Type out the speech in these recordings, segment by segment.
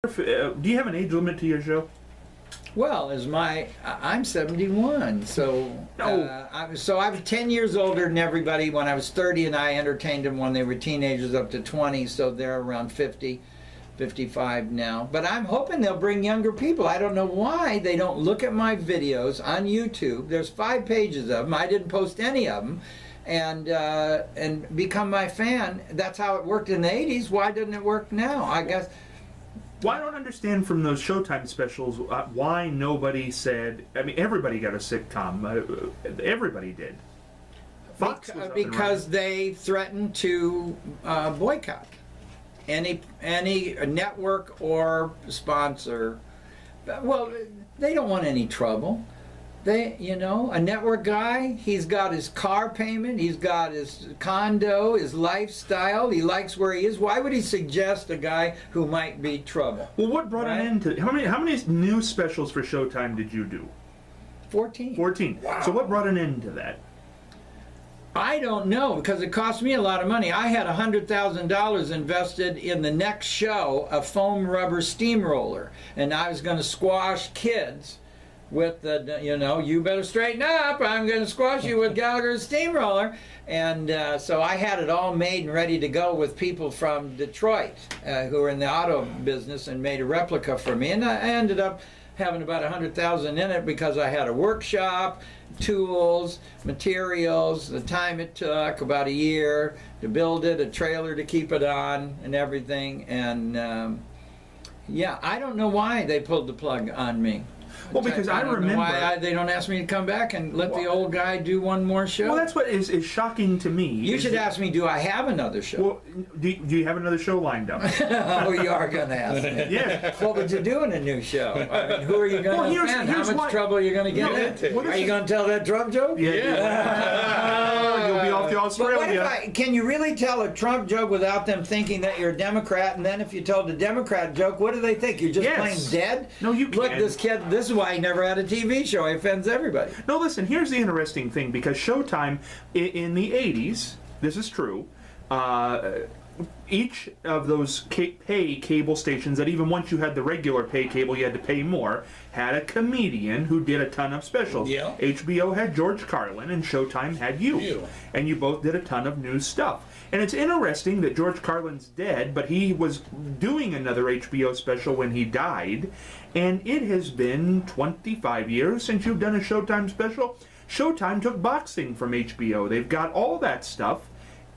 Do you have an age limit to your show? Well, I'm 71, so I was 10 years older than everybody when I was 30, and I entertained them when they were teenagers up to 20, so they're around 50, 55 now. But I'm hoping they'll bring younger people. I don't know why they don't look at my videos on YouTube. There's 5 pages of them. I didn't post any of them. And become my fan. That's how it worked in the 80s. Why doesn't it work now? I guess. Well, I don't understand from those Showtime specials why nobody said. I mean, everybody got a sitcom. Everybody did. Fox was up and because running. they threatened to boycott any network or sponsor. Well, they don't want any trouble. A network guy, he's got his car payment, he's got his condo, his lifestyle, he likes where he is. Why would he suggest a guy who might be trouble? Well, what brought an end to how many new specials for Showtime did you do? 14. 14. Wow. So what brought an end to that? I don't know, because it cost me a lot of money. I had $100,000 invested in the next show, a foam rubber steamroller, and I was going to squash kids with the, you better straighten up, I'm going to squash you with Gallagher's steamroller. And so I had it all made and ready to go with people from Detroit who are in the auto business, and made a replica for me. And I ended up having about $100,000 in it because I had a workshop, tools, materials, the time it took, about a year to build it, a trailer to keep it on, and everything. And yeah, I don't know why they pulled the plug on me. Well, because I don't know remember why they don't ask me to come back and let the old guy do one more show. Well, that's what is shocking to me. You should ask me, do I have another show? Well, do you have another show lined up? Oh, you are going to ask me. Yeah. What would you do in a new show? I mean, who are you going to offend? How much trouble are you going to get into? Are you going to tell that Trump joke? Yeah. You'll be off to Australia. But what if can you really tell a Trump joke without them thinking that you're a Democrat? And then if you told a Democrat joke, what do they think? You're just plain dead? No, you can't. Look, this kid, this is why he never had a TV show. He offends everybody. No, listen, here's the interesting thing, because Showtime, in the 80s, this is true, each of those pay cable stations, that even once you had the regular pay cable, you had to pay more, had a comedian who did a ton of specials. Yeah. HBO had George Carlin, and Showtime had you. And you both did a ton of new stuff. And it's interesting that George Carlin's dead, but he was doing another HBO special when he died. And it has been 25 years since you've done a Showtime special. Showtime took boxing from HBO. They've got all that stuff,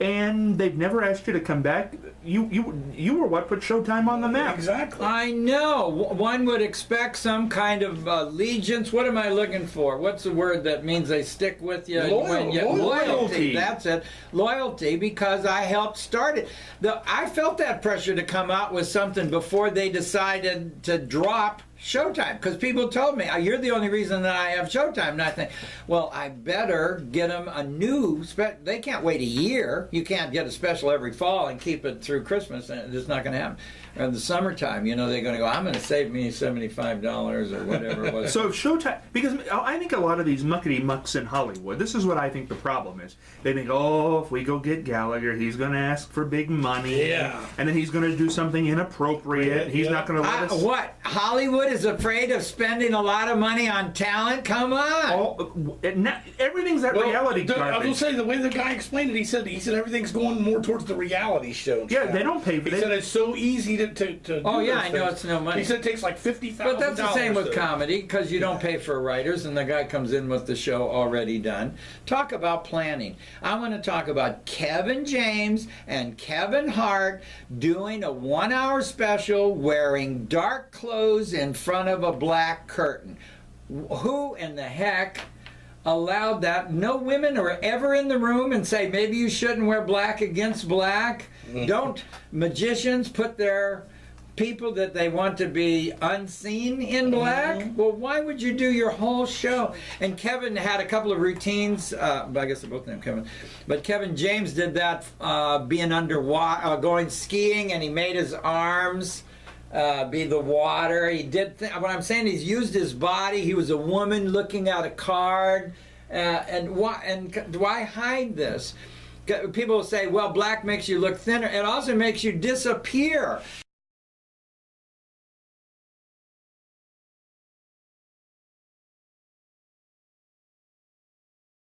and they've never asked you to come back. You were what put Showtime on the map. Exactly. I know. One would expect some kind of allegiance. What am I looking for? What's the word that means they stick with you? Loyalty. That's it. Loyalty, because I helped start it. I felt that pressure to come out with something before they decided to drop Showtime, because people told me, you're the only reason that I have Showtime. And I think, well, I better get them a new they can't wait a year. You can't get a special every fall and keep it through Christmas, and it's not going to happen. Or in the summertime, they're going to go, I'm going to save me $75 or whatever it was. So if Showtime, because I think a lot of these muckety mucks in Hollywood, this is what I think the problem is. They think, oh, if we go get Gallagher, he's going to ask for big money. Yeah. And then he's going to do something inappropriate. He's not going to let us... What? Hollywood is afraid of spending a lot of money on talent? Come on. Everything's that reality garbage. I will say, the way the guy explained it, he said everything's going more towards the reality show. Yeah, they don't pay for it. He said it's so easy to oh, do yeah, those I know things. it's no money. He said it takes like $50,000. But that's the same with comedy, because you don't pay for writers, and the guy comes in with the show already done. Talk about planning. I want to talk about Kevin James and Kevin Hart doing a 1-hour special wearing dark clothes in front of a black curtain. Who in the heck allowed that? No women are ever in the room and say, maybe you shouldn't wear black against black. Don't magicians put their people that they want to be unseen in black? Well, why would you do your whole show? And Kevin had a couple of routines, but I guess they're both named Kevin. But Kevin James did that being underwater, going skiing, and he made his arms be the water. He did what I'm saying, he's used his body. He was a woman looking at a card. And why hide this? People will say, well, black makes you look thinner. It also makes you disappear.